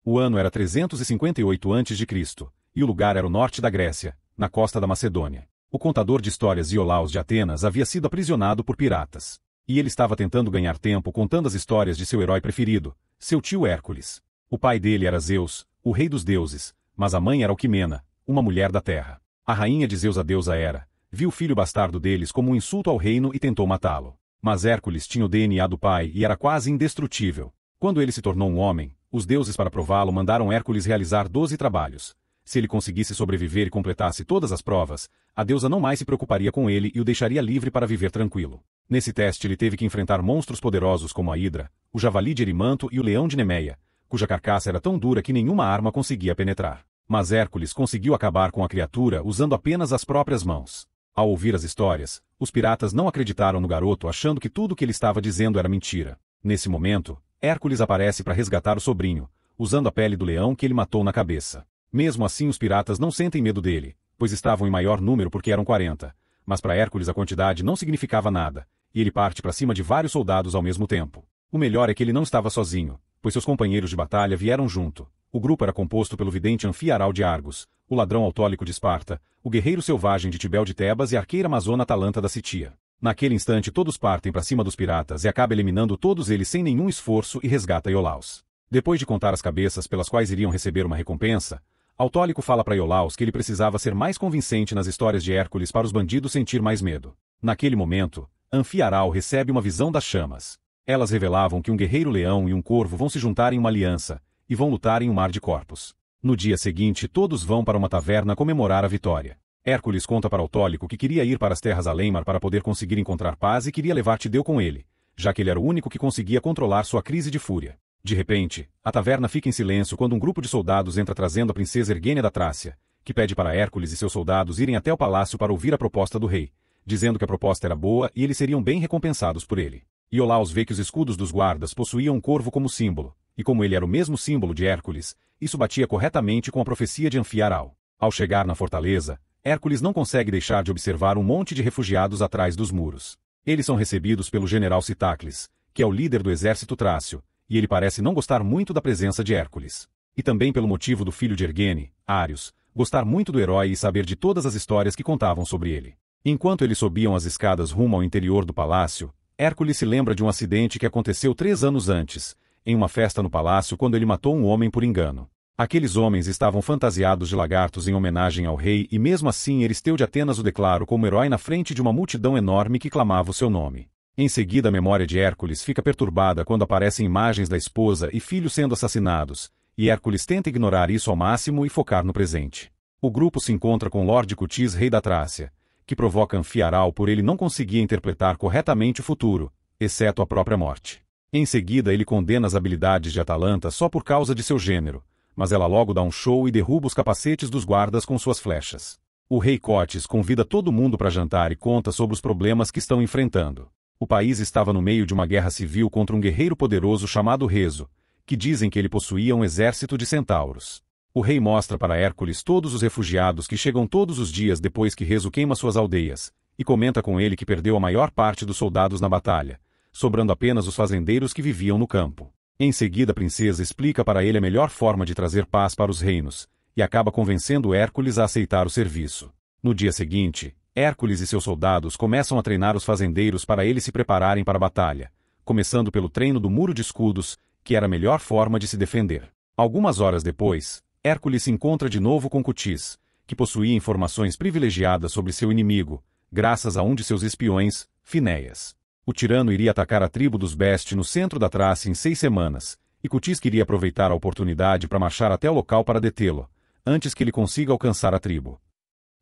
O ano era 358 a.C., e o lugar era o norte da Grécia, na costa da Macedônia. O contador de histórias Iolaus de Atenas havia sido aprisionado por piratas. E ele estava tentando ganhar tempo contando as histórias de seu herói preferido, seu tio Hércules. O pai dele era Zeus, o rei dos deuses, mas a mãe era Alquimena, uma mulher da terra. A rainha de Zeus, a deusa Hera, viu o filho bastardo deles como um insulto ao reino e tentou matá-lo. Mas Hércules tinha o DNA do pai e era quase indestrutível. Quando ele se tornou um homem, os deuses, para prová-lo, mandaram Hércules realizar 12 trabalhos. Se ele conseguisse sobreviver e completasse todas as provas, a deusa não mais se preocuparia com ele e o deixaria livre para viver tranquilo. Nesse teste ele teve que enfrentar monstros poderosos como a Hidra, o javali de Erimanto e o leão de Nemeia, cuja carcaça era tão dura que nenhuma arma conseguia penetrar. Mas Hércules conseguiu acabar com a criatura usando apenas as próprias mãos. Ao ouvir as histórias, os piratas não acreditaram no garoto, achando que tudo o que ele estava dizendo era mentira. Nesse momento, Hércules aparece para resgatar o sobrinho, usando a pele do leão que ele matou na cabeça. Mesmo assim, os piratas não sentem medo dele, pois estavam em maior número porque eram 40. Mas para Hércules a quantidade não significava nada, e ele parte para cima de vários soldados ao mesmo tempo. O melhor é que ele não estava sozinho, pois seus companheiros de batalha vieram junto. O grupo era composto pelo vidente Anfiaral de Argos, o ladrão autólico de Esparta, o guerreiro selvagem de Tibel de Tebas e a arqueira amazona Atalanta da Citia. Naquele instante todos partem para cima dos piratas e acaba eliminando todos eles sem nenhum esforço e resgata Iolaus. Depois de contar as cabeças pelas quais iriam receber uma recompensa, Autólico fala para Iolaus que ele precisava ser mais convincente nas histórias de Hércules para os bandidos sentir mais medo. Naquele momento, Anfiaral recebe uma visão das chamas. Elas revelavam que um guerreiro leão e um corvo vão se juntar em uma aliança, e vão lutar em um mar de corpos. No dia seguinte todos vão para uma taverna comemorar a vitória. Hércules conta para Autólico que queria ir para as terras além-mar para poder conseguir encontrar paz e queria levar Tideu com ele, já que ele era o único que conseguia controlar sua crise de fúria. De repente, a taverna fica em silêncio quando um grupo de soldados entra trazendo a princesa Ergênia da Trácia, que pede para Hércules e seus soldados irem até o palácio para ouvir a proposta do rei, dizendo que a proposta era boa e eles seriam bem recompensados por ele. Iolaus vê que os escudos dos guardas possuíam um corvo como símbolo, e como ele era o mesmo símbolo de Hércules, isso batia corretamente com a profecia de Anfiaral. Ao chegar na fortaleza, Hércules não consegue deixar de observar um monte de refugiados atrás dos muros. Eles são recebidos pelo general Citacles, que é o líder do exército trácio, e ele parece não gostar muito da presença de Hércules. E também pelo motivo do filho de Ergene, Ários, gostar muito do herói e saber de todas as histórias que contavam sobre ele. Enquanto eles subiam as escadas rumo ao interior do palácio, Hércules se lembra de um acidente que aconteceu 3 anos antes, em uma festa no palácio quando ele matou um homem por engano. Aqueles homens estavam fantasiados de lagartos em homenagem ao rei e mesmo assim Euristeu de Atenas o declara como herói na frente de uma multidão enorme que clamava o seu nome. Em seguida a memória de Hércules fica perturbada quando aparecem imagens da esposa e filho sendo assassinados, e Hércules tenta ignorar isso ao máximo e focar no presente. O grupo se encontra com Lorde Cutis, rei da Trácia, que provoca Anfiaral por ele não conseguir interpretar corretamente o futuro, exceto a própria morte. Em seguida ele condena as habilidades de Atalanta só por causa de seu gênero, mas ela logo dá um show e derruba os capacetes dos guardas com suas flechas. O rei Cotes convida todo mundo para jantar e conta sobre os problemas que estão enfrentando. O país estava no meio de uma guerra civil contra um guerreiro poderoso chamado Rezo, que dizem que ele possuía um exército de centauros. O rei mostra para Hércules todos os refugiados que chegam todos os dias depois que Rezo queima suas aldeias, e comenta com ele que perdeu a maior parte dos soldados na batalha, sobrando apenas os fazendeiros que viviam no campo. Em seguida a princesa explica para ele a melhor forma de trazer paz para os reinos, e acaba convencendo Hércules a aceitar o serviço. No dia seguinte, Hércules e seus soldados começam a treinar os fazendeiros para eles se prepararem para a batalha, começando pelo treino do muro de escudos, que era a melhor forma de se defender. Algumas horas depois, Hércules se encontra de novo com Cutis, que possuía informações privilegiadas sobre seu inimigo, graças a um de seus espiões, Finéias. O tirano iria atacar a tribo dos Beste no centro da Trácia em 6 semanas, e Cutis queria aproveitar a oportunidade para marchar até o local para detê-lo, antes que ele consiga alcançar a tribo.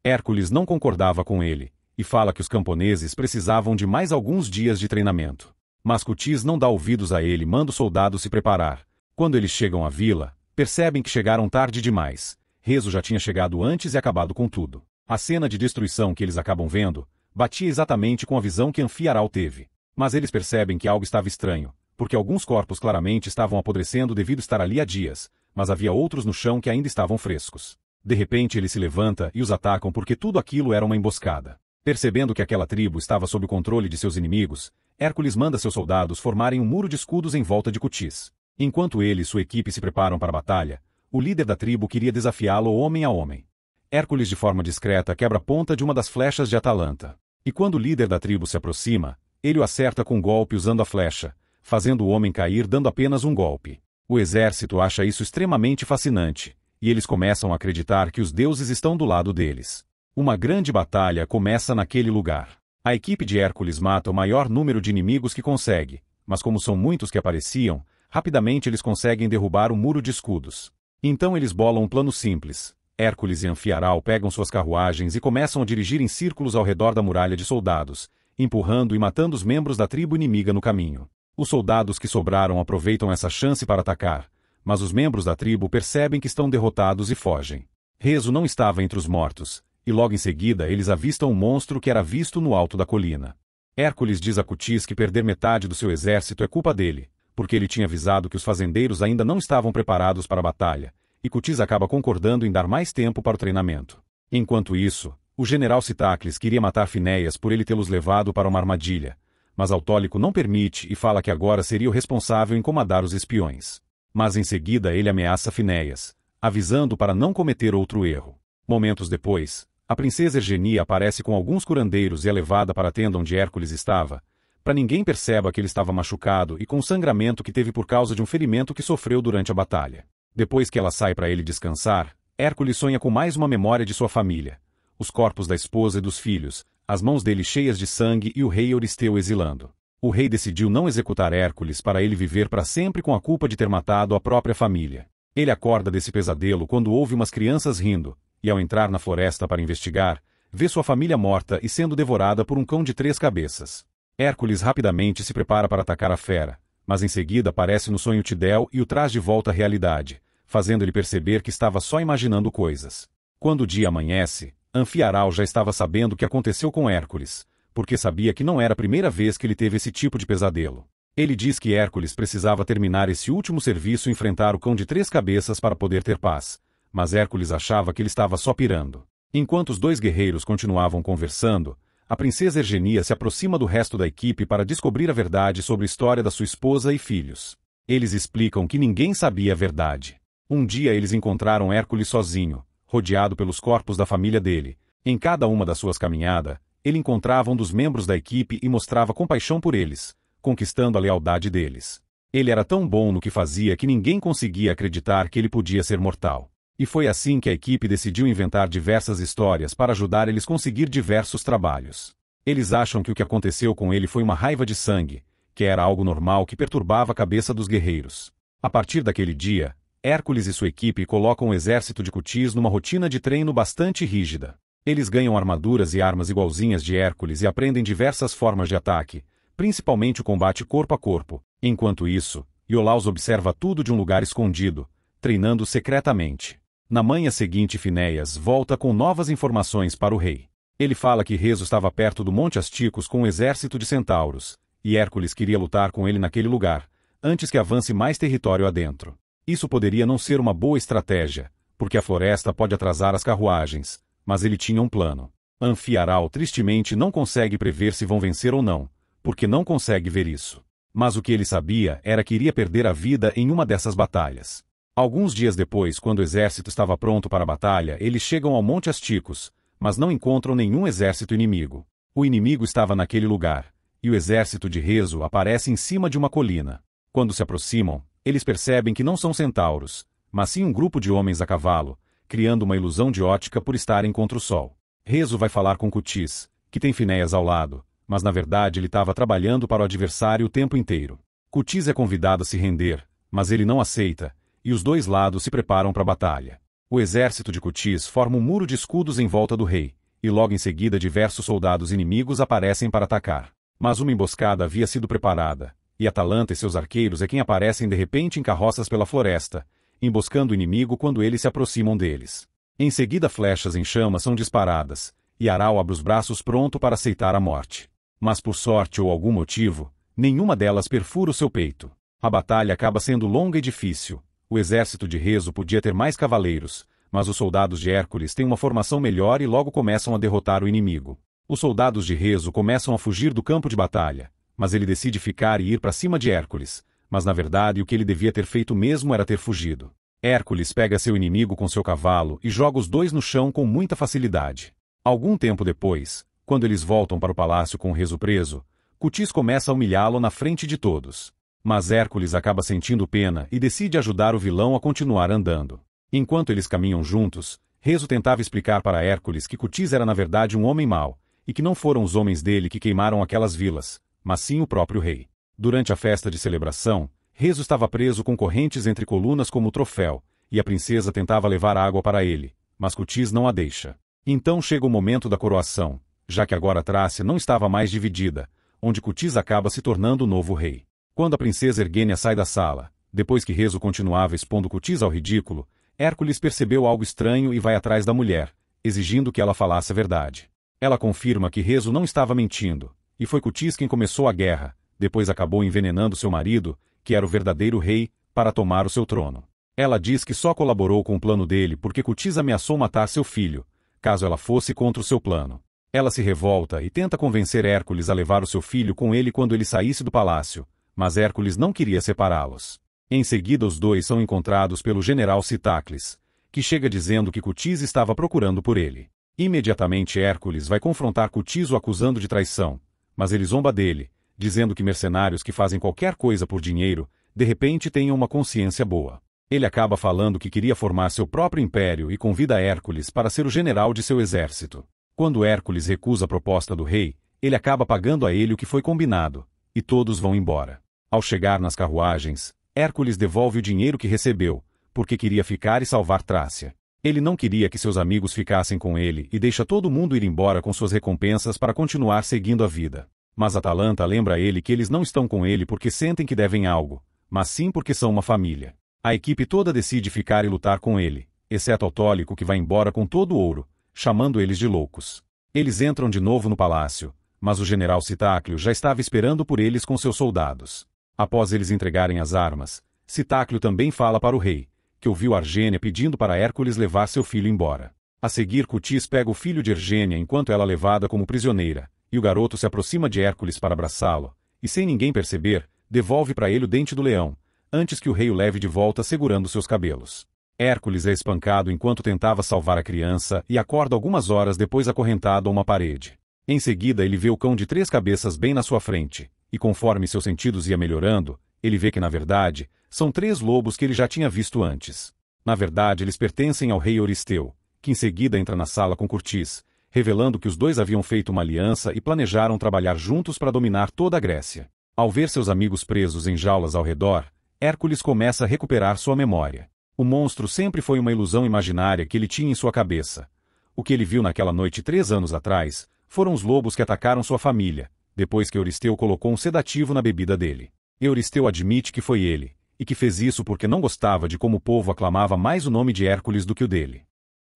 Hércules não concordava com ele, e fala que os camponeses precisavam de mais alguns dias de treinamento. Mas Cutis não dá ouvidos a ele e manda os soldados se preparar. Quando eles chegam à vila, percebem que chegaram tarde demais. Rezo já tinha chegado antes e acabado com tudo. A cena de destruição que eles acabam vendo, batia exatamente com a visão que Anfiaral teve. Mas eles percebem que algo estava estranho, porque alguns corpos claramente estavam apodrecendo devido estar ali há dias, mas havia outros no chão que ainda estavam frescos. De repente ele se levanta e os atacam porque tudo aquilo era uma emboscada. Percebendo que aquela tribo estava sob o controle de seus inimigos, Hércules manda seus soldados formarem um muro de escudos em volta de Cutis. Enquanto ele e sua equipe se preparam para a batalha, o líder da tribo queria desafiá-lo homem a homem. Hércules de forma discreta quebra a ponta de uma das flechas de Atalanta. E quando o líder da tribo se aproxima, ele o acerta com um golpe usando a flecha, fazendo o homem cair dando apenas um golpe. O exército acha isso extremamente fascinante, e eles começam a acreditar que os deuses estão do lado deles. Uma grande batalha começa naquele lugar. A equipe de Hércules mata o maior número de inimigos que consegue, mas como são muitos que apareciam, rapidamente eles conseguem derrubar o muro de escudos. Então eles bolam um plano simples. Hércules e Anfiarau pegam suas carruagens e começam a dirigir em círculos ao redor da muralha de soldados, empurrando e matando os membros da tribo inimiga no caminho. Os soldados que sobraram aproveitam essa chance para atacar, mas os membros da tribo percebem que estão derrotados e fogem. Rezo não estava entre os mortos, e logo em seguida eles avistam um monstro que era visto no alto da colina. Hércules diz a Cutis que perder metade do seu exército é culpa dele, porque ele tinha avisado que os fazendeiros ainda não estavam preparados para a batalha, e Cutis acaba concordando em dar mais tempo para o treinamento. Enquanto isso, o general Citacles queria matar Finéias por ele tê-los levado para uma armadilha, mas Autólico não permite e fala que agora seria o responsável em comandar os espiões. Mas em seguida ele ameaça Finéias, avisando para não cometer outro erro. Momentos depois, a princesa Ergenia aparece com alguns curandeiros e é levada para a tenda onde Hércules estava, para ninguém perceba que ele estava machucado e com o sangramento que teve por causa de um ferimento que sofreu durante a batalha. Depois que ela sai para ele descansar, Hércules sonha com mais uma memória de sua família, os corpos da esposa e dos filhos, as mãos dele cheias de sangue e o rei Euristeu exilando. O rei decidiu não executar Hércules para ele viver para sempre com a culpa de ter matado a própria família. Ele acorda desse pesadelo quando ouve umas crianças rindo, e ao entrar na floresta para investigar, vê sua família morta e sendo devorada por um cão de 3 cabeças. Hércules rapidamente se prepara para atacar a fera, mas em seguida aparece no sonho Tidel e o traz de volta à realidade, fazendo ele perceber que estava só imaginando coisas. Quando o dia amanhece, Anfiarau já estava sabendo o que aconteceu com Hércules, porque sabia que não era a primeira vez que ele teve esse tipo de pesadelo. Ele diz que Hércules precisava terminar esse último serviço e enfrentar o cão de 3 cabeças para poder ter paz, mas Hércules achava que ele estava só pirando. Enquanto os dois guerreiros continuavam conversando, a princesa Ergenia se aproxima do resto da equipe para descobrir a verdade sobre a história da sua esposa e filhos. Eles explicam que ninguém sabia a verdade. Um dia eles encontraram Hércules sozinho, rodeado pelos corpos da família dele. Em cada uma das suas caminhadas, ele encontrava um dos membros da equipe e mostrava compaixão por eles, conquistando a lealdade deles. Ele era tão bom no que fazia que ninguém conseguia acreditar que ele podia ser mortal. E foi assim que a equipe decidiu inventar diversas histórias para ajudar eles a conseguir diversos trabalhos. Eles acham que o que aconteceu com ele foi uma raiva de sangue, que era algo normal que perturbava a cabeça dos guerreiros. A partir daquele dia, Hércules e sua equipe colocam o exército de Cutis numa rotina de treino bastante rígida. Eles ganham armaduras e armas igualzinhas de Hércules e aprendem diversas formas de ataque, principalmente o combate corpo a corpo. Enquanto isso, Iolaus observa tudo de um lugar escondido, treinando secretamente. Na manhã seguinte, Finéias volta com novas informações para o rei. Ele fala que Rezo estava perto do Monte Asticos com um exército de centauros, e Hércules queria lutar com ele naquele lugar, antes que avance mais território adentro. Isso poderia não ser uma boa estratégia, porque a floresta pode atrasar as carruagens, mas ele tinha um plano. Anfiarau tristemente não consegue prever se vão vencer ou não, porque não consegue ver isso. Mas o que ele sabia era que iria perder a vida em uma dessas batalhas. Alguns dias depois, quando o exército estava pronto para a batalha, eles chegam ao Monte Asticos, mas não encontram nenhum exército inimigo. O inimigo estava naquele lugar, e o exército de Rezo aparece em cima de uma colina. Quando se aproximam, eles percebem que não são centauros, mas sim um grupo de homens a cavalo, criando uma ilusão de ótica por estarem contra o sol. Rezo vai falar com Cutis, que tem Finéias ao lado, mas na verdade ele estava trabalhando para o adversário o tempo inteiro. Cutis é convidado a se render, mas ele não aceita, e os dois lados se preparam para a batalha. O exército de Cutis forma um muro de escudos em volta do rei, e logo em seguida diversos soldados inimigos aparecem para atacar. Mas uma emboscada havia sido preparada, e Atalanta e seus arqueiros é quem aparecem de repente em carroças pela floresta, emboscando o inimigo quando eles se aproximam deles. Em seguida flechas em chamas são disparadas, e Arau abre os braços pronto para aceitar a morte. Mas por sorte ou algum motivo, nenhuma delas perfura o seu peito. A batalha acaba sendo longa e difícil. O exército de Rezo podia ter mais cavaleiros, mas os soldados de Hércules têm uma formação melhor e logo começam a derrotar o inimigo. Os soldados de Rezo começam a fugir do campo de batalha, mas ele decide ficar e ir para cima de Hércules, Mas na verdade o que ele devia ter feito mesmo era ter fugido. Hércules pega seu inimigo com seu cavalo e joga os dois no chão com muita facilidade. Algum tempo depois, quando eles voltam para o palácio com o Rezo preso, Cutis começa a humilhá-lo na frente de todos. Mas Hércules acaba sentindo pena e decide ajudar o vilão a continuar andando. Enquanto eles caminham juntos, Rezo tentava explicar para Hércules que Cutis era na verdade um homem mau, e que não foram os homens dele que queimaram aquelas vilas, mas sim o próprio rei. Durante a festa de celebração, Rezo estava preso com correntes entre colunas como troféu, e a princesa tentava levar água para ele, mas Cutis não a deixa. Então chega o momento da coroação, já que agora a Trácia não estava mais dividida, onde Cutis acaba se tornando o novo rei. Quando a princesa Ergênia sai da sala, depois que Rezo continuava expondo Cutis ao ridículo, Hércules percebeu algo estranho e vai atrás da mulher, exigindo que ela falasse a verdade. Ela confirma que Rezo não estava mentindo, e foi Cutis quem começou a guerra, depois acabou envenenando seu marido, que era o verdadeiro rei, para tomar o seu trono. Ela diz que só colaborou com o plano dele porque Cutis ameaçou matar seu filho, caso ela fosse contra o seu plano. Ela se revolta e tenta convencer Hércules a levar o seu filho com ele quando ele saísse do palácio, mas Hércules não queria separá-los. Em seguida os dois são encontrados pelo general Citacles, que chega dizendo que Cutis estava procurando por ele. Imediatamente Hércules vai confrontar Cutis o acusando de traição, mas ele zomba dele, dizendo que mercenários que fazem qualquer coisa por dinheiro, de repente tenham uma consciência boa. Ele acaba falando que queria formar seu próprio império e convida Hércules para ser o general de seu exército. Quando Hércules recusa a proposta do rei, ele acaba pagando a ele o que foi combinado, e todos vão embora. Ao chegar nas carruagens, Hércules devolve o dinheiro que recebeu, porque queria ficar e salvar Trácia. Ele não queria que seus amigos ficassem com ele e deixa todo mundo ir embora com suas recompensas para continuar seguindo a vida. Mas Atalanta lembra a ele que eles não estão com ele porque sentem que devem algo, mas sim porque são uma família. A equipe toda decide ficar e lutar com ele, exceto Autólico que vai embora com todo o ouro, chamando eles de loucos. Eles entram de novo no palácio, mas o general Citaclio já estava esperando por eles com seus soldados. Após eles entregarem as armas, Citaclio também fala para o rei, que ouviu Argênia pedindo para Hércules levar seu filho embora. A seguir Cutis pega o filho de Ergênia enquanto ela é levada como prisioneira, e o garoto se aproxima de Hércules para abraçá-lo, e sem ninguém perceber, devolve para ele o dente do leão, antes que o rei o leve de volta segurando seus cabelos. Hércules é espancado enquanto tentava salvar a criança e acorda algumas horas depois acorrentado a uma parede. Em seguida ele vê o cão de 3 cabeças bem na sua frente, e conforme seus sentidos ia melhorando, ele vê que na verdade, são 3 lobos que ele já tinha visto antes. Na verdade eles pertencem ao rei Euristeu, que em seguida entra na sala com Curtis, revelando que os dois haviam feito uma aliança e planejaram trabalhar juntos para dominar toda a Grécia. Ao ver seus amigos presos em jaulas ao redor, Hércules começa a recuperar sua memória. O monstro sempre foi uma ilusão imaginária que ele tinha em sua cabeça. O que ele viu naquela noite 3 anos atrás, foram os lobos que atacaram sua família, depois que Euristeu colocou um sedativo na bebida dele. Euristeu admite que foi ele, e que fez isso porque não gostava de como o povo aclamava mais o nome de Hércules do que o dele.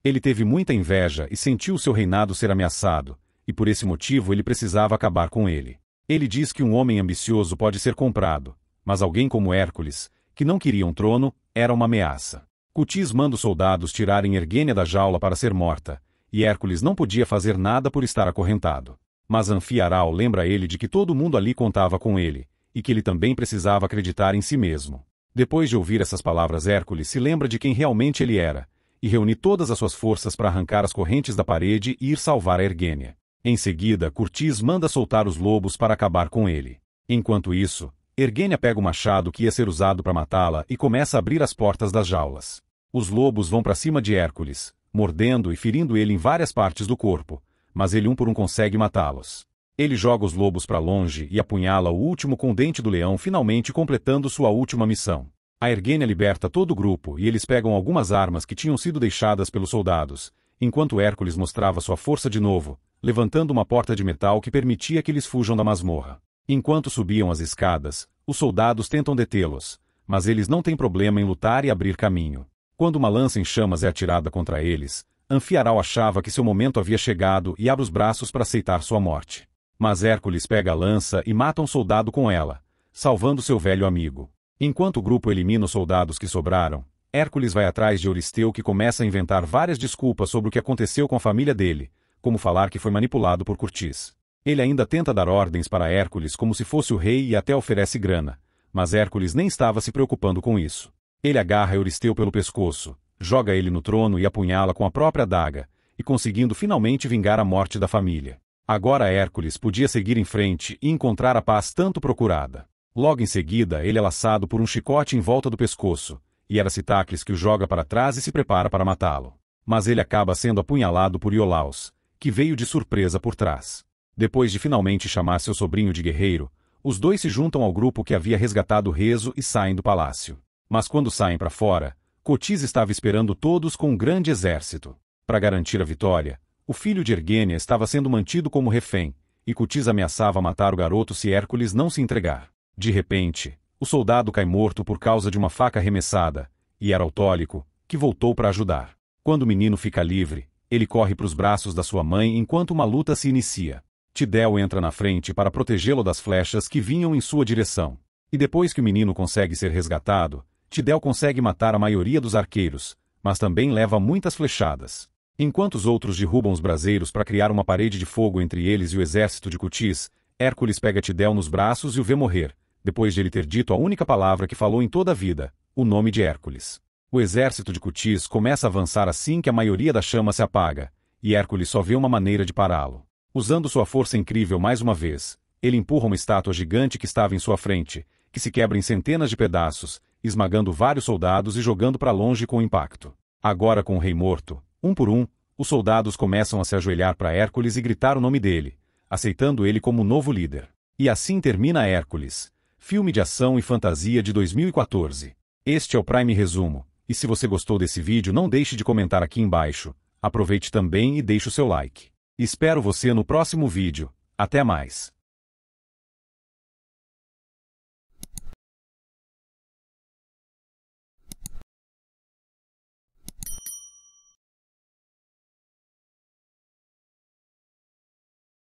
Ele teve muita inveja e sentiu seu reinado ser ameaçado, e por esse motivo ele precisava acabar com ele. Ele diz que um homem ambicioso pode ser comprado, mas alguém como Hércules, que não queria um trono, era uma ameaça. Cutis manda os soldados tirarem Ergênia da jaula para ser morta, e Hércules não podia fazer nada por estar acorrentado. Mas Anfiarau lembra ele de que todo mundo ali contava com ele, e que ele também precisava acreditar em si mesmo. Depois de ouvir essas palavras, Hércules se lembra de quem realmente ele era, e reúne todas as suas forças para arrancar as correntes da parede e ir salvar a Ergênia. Em seguida, Curtis manda soltar os lobos para acabar com ele. Enquanto isso, Ergênia pega o machado que ia ser usado para matá-la e começa a abrir as portas das jaulas. Os lobos vão para cima de Hércules, mordendo e ferindo ele em várias partes do corpo, mas ele um por um consegue matá-los. Ele joga os lobos para longe e apunhala o último com o dente do leão, finalmente completando sua última missão. A Ergênia liberta todo o grupo e eles pegam algumas armas que tinham sido deixadas pelos soldados, enquanto Hércules mostrava sua força de novo, levantando uma porta de metal que permitia que eles fujam da masmorra. Enquanto subiam as escadas, os soldados tentam detê-los, mas eles não têm problema em lutar e abrir caminho. Quando uma lança em chamas é atirada contra eles, Anfiarau achava que seu momento havia chegado e abre os braços para aceitar sua morte. Mas Hércules pega a lança e mata um soldado com ela, salvando seu velho amigo. Enquanto o grupo elimina os soldados que sobraram, Hércules vai atrás de Euristeu, que começa a inventar várias desculpas sobre o que aconteceu com a família dele, como falar que foi manipulado por Curtis. Ele ainda tenta dar ordens para Hércules como se fosse o rei e até oferece grana, Mas Hércules nem estava se preocupando com isso. Ele agarra Euristeu pelo pescoço, joga ele no trono e apunhala com a própria adaga, e conseguindo finalmente vingar a morte da família. Agora Hércules podia seguir em frente e encontrar a paz tanto procurada. Logo em seguida ele é laçado por um chicote em volta do pescoço, e era Citacles que o joga para trás e se prepara para matá-lo. Mas ele acaba sendo apunhalado por Iolaus, que veio de surpresa por trás. Depois de finalmente chamar seu sobrinho de guerreiro, os dois se juntam ao grupo que havia resgatado Reso e saem do palácio. Mas quando saem para fora, Cotis estava esperando todos com um grande exército. Para garantir a vitória, o filho de Ergênia estava sendo mantido como refém, e Cotis ameaçava matar o garoto se Hércules não se entregar. De repente, o soldado cai morto por causa de uma faca arremessada, e era Autólico, que voltou para ajudar. Quando o menino fica livre, ele corre para os braços da sua mãe enquanto uma luta se inicia. Tideu entra na frente para protegê-lo das flechas que vinham em sua direção. E depois que o menino consegue ser resgatado, Tideu consegue matar a maioria dos arqueiros, mas também leva muitas flechadas. Enquanto os outros derrubam os braseiros para criar uma parede de fogo entre eles e o exército de Cotis, Hércules pega Tideu nos braços e o vê morrer, depois de ele ter dito a única palavra que falou em toda a vida, o nome de Hércules. O exército de Cotis começa a avançar assim que a maioria da chama se apaga, e Hércules só vê uma maneira de pará-lo. Usando sua força incrível mais uma vez, ele empurra uma estátua gigante que estava em sua frente, que se quebra em centenas de pedaços, esmagando vários soldados e jogando para longe com o impacto. Agora com o rei morto, um por um, os soldados começam a se ajoelhar para Hércules e gritar o nome dele, aceitando ele como novo líder. E assim termina Hércules, filme de ação e fantasia de 2014. Este é o Prime Resumo, e se você gostou desse vídeo não deixe de comentar aqui embaixo, aproveite também e deixe o seu like. Espero você no próximo vídeo, até mais!